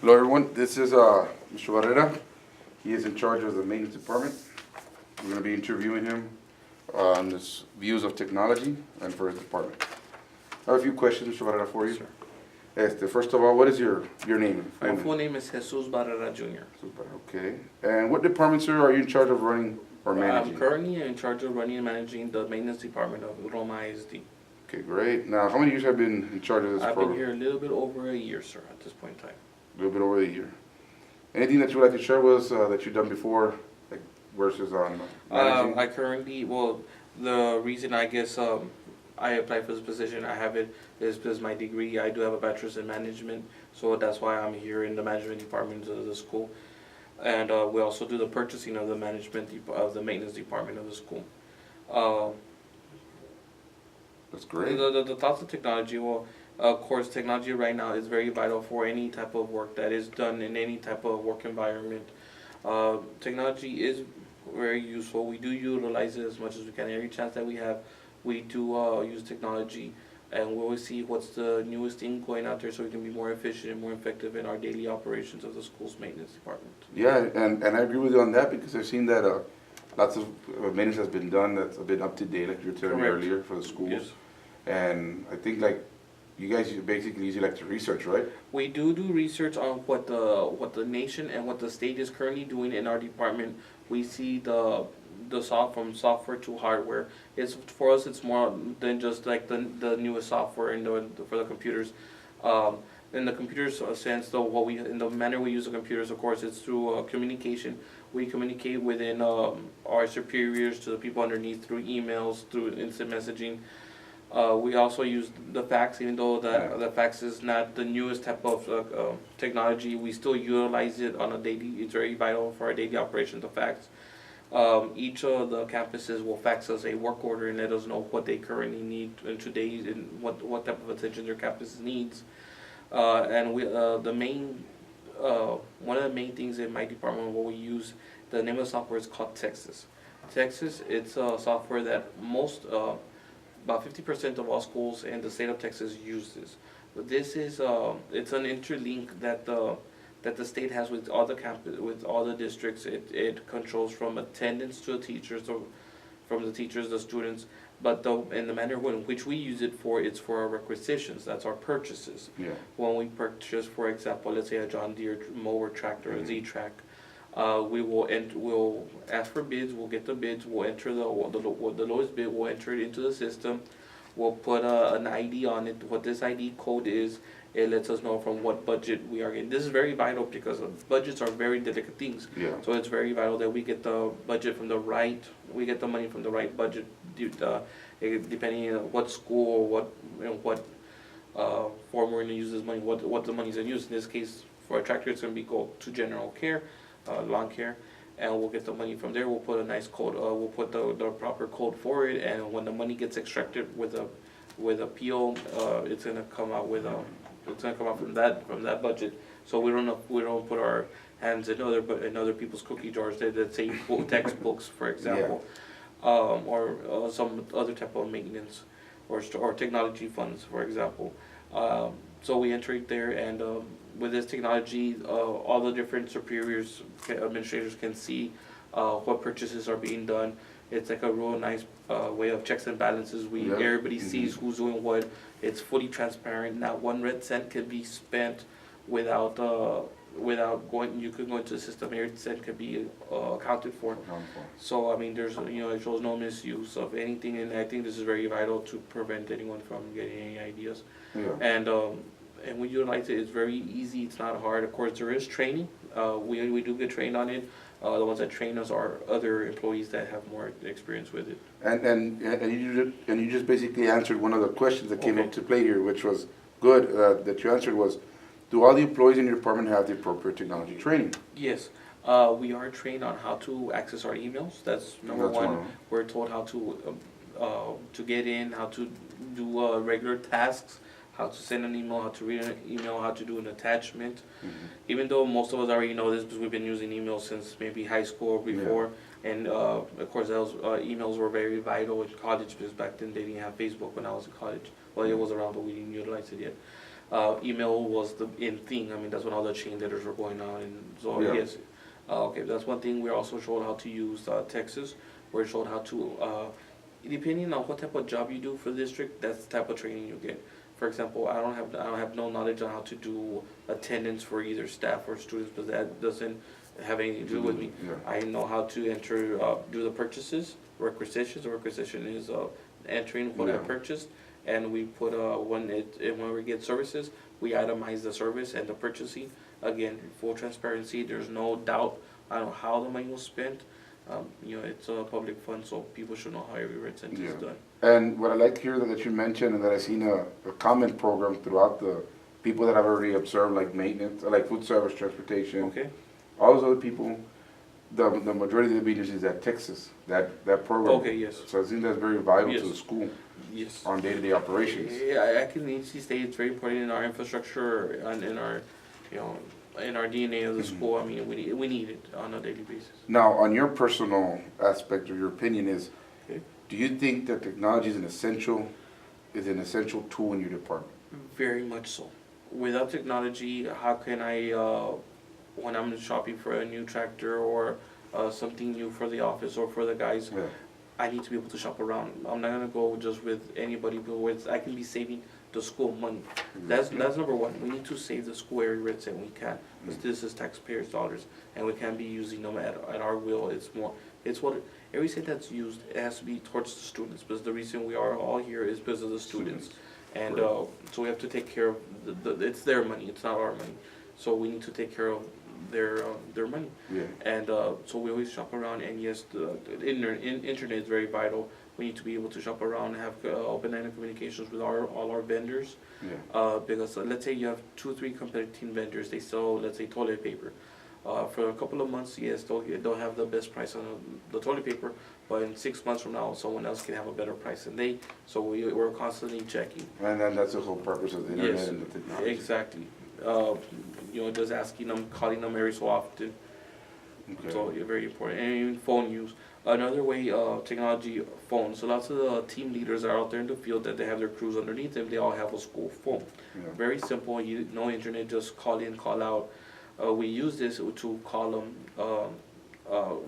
Hello, everyone. This is Mr. Barrera. He is in charge of the maintenance department. We're going to be interviewing him on his views of technology and for his department. I have a few questions, Mr. Barrera, for you. Sure. First of all, what is your name? My full name is Jesus Barrera Jr. Super, okay. And what department, sir, are you in charge of running or managing? I'm currently in charge of running and managing the maintenance department of Roma ISD. Okay, great. Now, how many years have you been in charge of this I've program? been here a little bit over a year, sir, at this point in time. A little bit over a year. Anything that you would like to share with us that you've done before, like versus on managing? I currently, well, the reason I guess I applied for this position, I have it, is because my degree, I do have a bachelor's in management, so that's why I'm here in the management department of the school. And we also do the purchasing of the of the maintenance department of the school. That's great. The thoughts of technology, well, of course, technology right now is very vital for any type of work that is done in any type of work environment. Technology is very useful. We do utilize it as much as we can. Every chance that we have, we do use technology, and we always see what's the newest thing going out there so we can be more efficient and more effective in our daily operations of the school's maintenance department. Yeah, and I agree with you on that because I've seen that lots of maintenance has been done that's a bit up to date, like you were telling me Correct. earlier, for the schools. Yes. And I think like you guys basically use it like to research, right? We do research on what the nation and what the state is currently doing in our department. We see the from software to hardware. It's for us. It's more than just like the newest software for the computers. In the computers sense, though, in the manner we use the computers, of course, it's through communication. We communicate within our superiors to the people underneath through emails, through instant messaging. We also use the fax, even though the fax is not the newest type of technology. We still utilize it on a daily. It's very vital for our daily operations. The fax. Each of the campuses will fax us a work order and let us know what they currently need in today's and what type of attention their campus needs. And the main one of the main things in my department what we use, the name of the software is called Texas. Texas, it's a software that about 50% of all schools in the state of Texas use this. But this is it's an interlink that the state has with all the with all the districts. It controls from attendance to the teachers, so from the teachers, the students. But in the manner in which we use it for, it's for our requisitions. That's our purchases. Yeah. When we purchase, for example, let's say a John Deere mower tractor, a Z-Track, we'll ask for bids. We'll get the bids. We'll enter the lowest bid. We'll enter it into the system. We'll put an ID on it. What this ID code is, it lets us know from what budget we are getting. This is very vital because budgets are very delicate things. Yeah. So it's very vital that we get the budget from the right. We get the money from the right budget, depending on what school or what form we're going to use this money. What the money's going to use. In this case, for a tractor, it's going to go to general care, lawn care. And we'll get the money from there. We'll put a nice code. We'll put the proper code for it. And when the money gets extracted with a PO, it's gonna come out from that budget. So we don't put our hands in other people's cookie jars that say textbooks, for example, or some other type of maintenance, or technology funds, for example. So we enter it there, and with this technology, all the different superiors, administrators can see what purchases are being done. It's like a real nice way of checks and balances. Everybody sees who's doing what. It's fully transparent. Not one red cent can be spent without going. You could go into the system. Every cent can be accounted for. So I mean, it shows no misuse of anything, and I think this is very vital to prevent anyone from getting any ideas. Yeah. And we utilize it. It's very easy. It's not hard. Of course, there is training. We do get trained on it. The ones that train us are other employees that have more experience with it. And you just basically answered one of the questions that came into play here, which was good that you answered was, do all the employees in your department have the appropriate technology training? Yes. We are trained on how to access our emails. That's number one. We're told how to get in, how to do regular tasks, how to send an email, how to read an email, how to do an attachment. Even though most of us already know this because we've been using emails since maybe high school or before. And of course those emails were very vital in college because back then they didn't have Facebook when I was in college. Well, it was around but we didn't utilize it yet. email was the in thing. I mean, that's when all the chain letters were going on, and so Yeah. yes. Okay, that's one thing. We're also showed how to use Texas. We're showed how to, depending on what type of job you do for the district, that's the type of training you get. For example, I don't have no knowledge on how to do attendance for either staff or students, but that doesn't have anything to do with me. Yeah. I know how to enter, do the purchases, requisitions. A requisition is entering what I Yeah. purchased, and we put when we get services, we itemize the service and the purchasing. Again, full transparency. There's no doubt on how the money was spent. It's a public fund, so people should know how every red cent Yeah. is done. And what I like here that you mentioned, and that I've seen a comment program throughout the people that I've already observed, like maintenance, like food service, transportation, Okay. all those other people, the majority of the meetings is at Texas, that program. Okay. Yes. So I think that's very vital to Yes. the school Yes. on day-to-day operations. Yeah, I can easily say it's very important in our infrastructure and in our, in our DNA of the school. I mean, we need it on a daily basis. Now, on your personal aspect or your opinion is, Okay. do you think that technology is an essential tool in your department? Very much so. Without technology, how can I, when I'm shopping for a new tractor or something new for the office or for the guys, Yeah. I need to be able to shop around. I'm not gonna go just with anybody, but I can be saving the school money. That's number one. We need to save the school every red cent we can, because this is taxpayers' dollars, and we can't be using them at our will. It's what, every cent that's used, it has to be towards the students, because the reason we are all here is because of the students. And, Right. so we have to take care of it's their money, it's not our money. So we need to take care of their money. Yeah. And so we always shop around, and yes, the internet is very vital. We need to be able to shop around and have open line of communications with all our vendors. Yeah. Because let's say you have 2 or 3 competing vendors, they sell, let's say, toilet paper. For a couple of months, yes, they'll have the best price on the toilet paper, but in 6 months from now, someone else can have a better price than they. So we're constantly checking. And then that's the whole purpose of the internet Yes, and the technology. exactly. Just asking them, calling them every so often. Okay. So yeah, very important. And even phone use. Another way, technology, phones. So lots of the team leaders are out there in the field that they have their crews underneath them. They all have a school phone. Yeah. Very simple. No internet. Just call in, call out. We use this to call them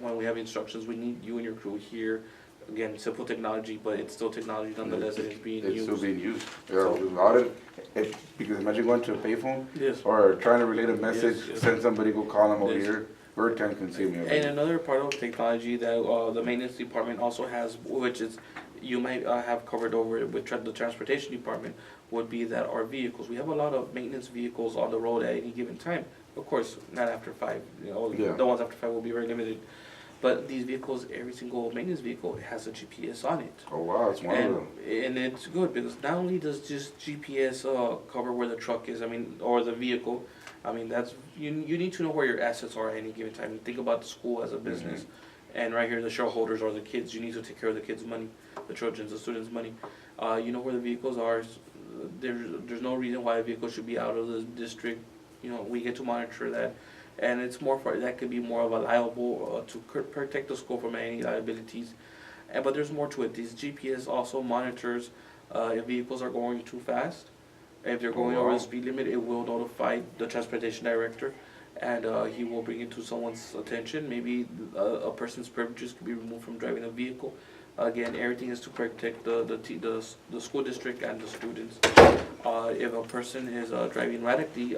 when we have instructions. We need you and your crew here. Again, simple technology, but it's still technology nonetheless. It is being It's used. still being used. Yeah, So- without it, because imagine going to a payphone Yes. or trying to relay a message, Yes. send somebody, go call them over Yes. here. Very time consuming. And another part of technology that the maintenance department also has, which is you might have covered over with the transportation department, would be that our vehicles. We have a lot of maintenance vehicles on the road at any given time. Of course, not after 5. Yeah. The ones after 5 will be very limited. But these vehicles, every single maintenance vehicle has a GPS on it. Oh wow, it's one of them. And it's good because not only does just GPS cover where the truck is, or the vehicle, you need to know where your assets are at any given time. You think about the school as a business, and right here the shareholders are the kids. You need to take care of the kids' money, the children's, the students' money. You know where the vehicles are. There's no reason why a vehicle should be out of the district. We get to monitor that. And it's that could be more of a liable to protect the school from any liabilities. But there's more to it. These GPS also monitors if vehicles are going too fast. If they're going over the speed limit, it will notify the transportation director, and he will bring it to someone's attention. Maybe a person's privileges could be removed from driving a vehicle. Again, everything is to protect the school district and the students. If a person is driving radically,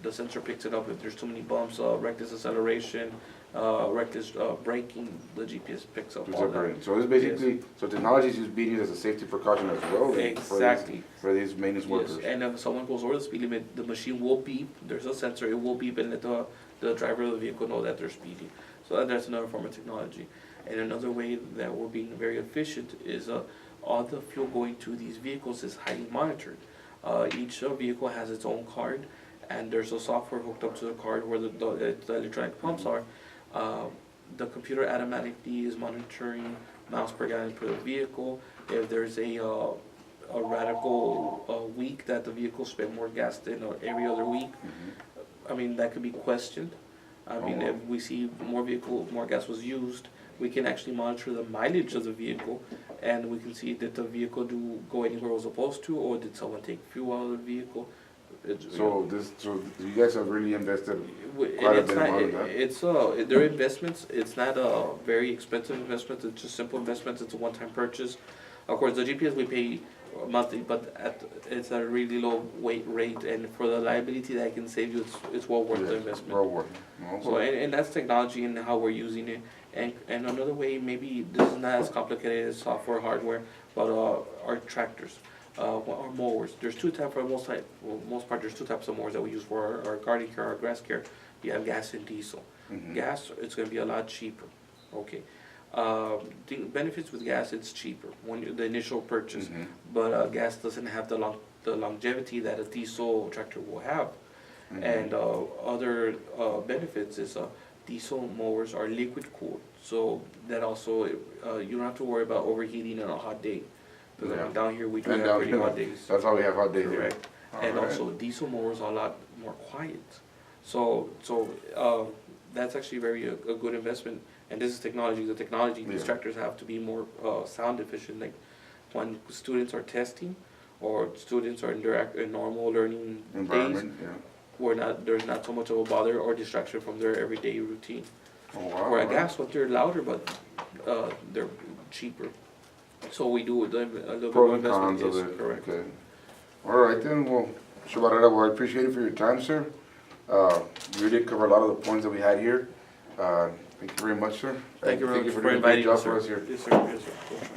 the sensor picks it up. If there's too many bumps, reckless acceleration, reckless braking, the GPS picks up all that. So it's basically, so technology is just being used as a safety precaution as well. Exactly. For these maintenance Yes, workers. and if someone goes over the speed limit, the machine will beep. There's a sensor, it will beep and let the driver of the vehicle know that they're speeding. So that's another form of technology. And another way that we're being very efficient is all the fuel going to these vehicles is highly monitored. Each vehicle has its own card, and there's a software hooked up to the card where the electronic pumps are. The computer automatically is monitoring miles per gallon per vehicle. If there's a radical week that the vehicle spent more gas than every other week, that could be questioned. If we see more gas was used, we can actually monitor the mileage of the vehicle, and we can see did the vehicle go anywhere it was supposed to, or did someone take fuel out of the vehicle. So you guys have really invested And quite a it's bit not, of money in that? their investments, it's not a very expensive investment, it's just simple investments, it's a one-time purchase. Of course, the GPS we pay monthly, but it's a really low rate, and for the liability that it can save you, it's well worth the Yeah, investment. well worth it. So, and that's technology and how we're using it. And another way, maybe this is not as complicated as software, hardware, but our tractors, our mowers. There's two types, for most part, there's two types of mowers that we use for our garden care, our grass care. You have gas and diesel. Mhm. Gas, it's gonna be a lot cheaper, okay? The benefits with gas, it's cheaper the initial purchase, Mhm. but gas doesn't have the longevity that a diesel tractor will have. Mhm. And other benefits is diesel mowers are liquid cooled, so that also you don't have to worry about overheating on a hot day. Because Yeah. down here we do And have down pretty here, hot days. that's how we have hot days here. Correct. And Alright. also diesel mowers are a lot more quiet. So that's actually a good investment. And this is technology. The technology, these Yeah. tractors have to be more sound efficient. Like when students are testing or students are in normal learning days, Environment, yeah. there's not so much of a bother or distraction from their everyday routine. Oh, wow. Where I alright. gas, what they're louder, but they're cheaper. So we do a little Pros bit and of cons investment. of Yes, it. correct. Okay. All right then, well, Mr. Barrera, well, I appreciate it for your time, sir. You did cover a lot of the points that we had here. Thank you very much, sir. Thank you very And much for for doing a great inviting job us, for sir. us here. Yes, sir. Yes, sir.